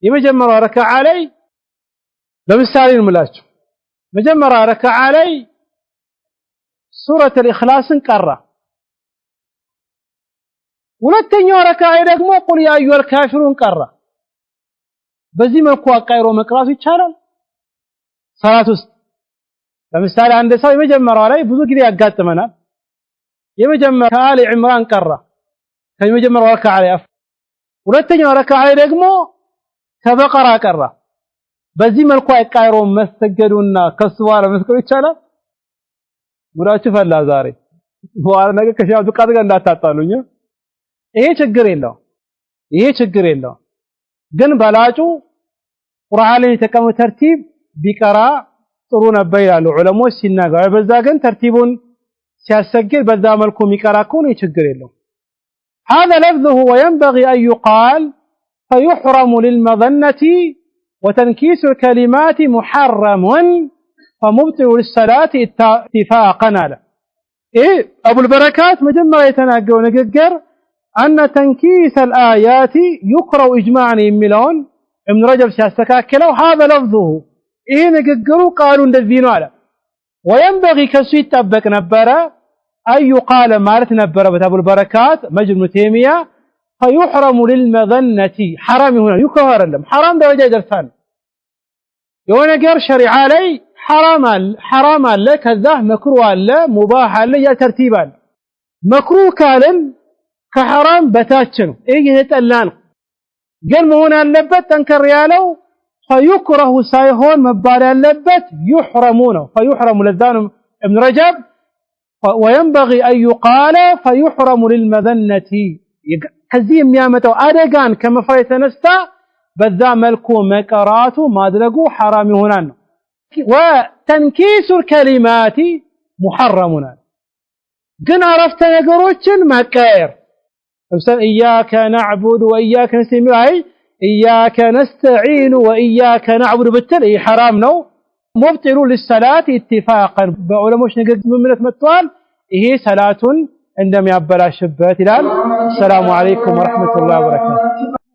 የመጀመሪያው ረካዓ ላይ ለምሳሌ እንምላችሁ መጀመሪያ ረካዓ ላይ ሱረቱል ኢኽላስን ቀራ ሁለተኛው ረካዓ ደግሞ ቁል ያ አዩሀል ካፊሩን ቀራ በዚህ መልኩ አቃይሮ መቅራቱ ይቻላል ሰላት ውስጥ ለምሳሌ አንድ ሰው የመጀመሪያው ላይ ብዙ ጊዜ ያጋጥመናል የመጀመሪያው አሊ ኢምራን ቀራ ከመጀመሪያው ረካዓ ላይ ሁለተኛው ረካዓ ላይ ደግሞ ከበቀራ ቀራ በዚህ መልኩ አቃይሮ መስገዱና ከሱ በኋላ መስገዱ ይቻላል ጉዳችሁ ፈላ ዛሬ በኋላ ነገር ከሻው ቃል ጋር እንዳታጣሉኝ ይሄ ችግር የለው ግን በላጩ ቁርአንን የተቀመጠ ተርቲብ ቢቀራ ጥሩ ነበር ይላሉ ዑለሞች ሲናገሩ በዛ ግን ተርቲቡን ሲያሰግድ በዛ መልኩ የሚቀራ ከሆነ ችግር የለው هذا لفظه وينبغي أن يقال فيحرم للمظنة وتنكيس الكلمات محرم فمبطل للصلاة اتفاقا على أبو البركات مجمع يتناقوا نقر أن تنكيس الآيات يقرأ إجماعا يميلون ابن رجب سيستكاكله هذا لفظه نقروا قالوا ندذينوا على وينبغي كسويت تبك نبرا أن يقال مالت نبرا أبو البركات مجد ابن تيمية فيحرم للمظنة حرام هنا يكهر لهم حرام درجة درسان يونقر شريعة لي حرام له كذا مكروه له مباح له يا ترتيبا مكروه كالن كحرام بتاتشنو يتقلان قال ما هنا اللبت تنكر يالو فيكره سايهون مبالي اللبت يحرمونه فيحرم للذان ابن رجب وينبغي أن يقال فيحرم للمذنة حزيم يامته أدقان كما فايتنستا بذا ملكو مكراتو مادلقو حرامي هنا وتنكيس الكلمات محرمنا قنا عرفت نقروتشن مكاير إياك نعبد وإياك نستعين إياك نستعين وإياك نعبد بالتالي حرام نو مبطل للصلاة اتفاقا بعلموش نقد من متوال هي صلاة عندما يبلى الشبات السلام عليكم ورحمة الله وبركاته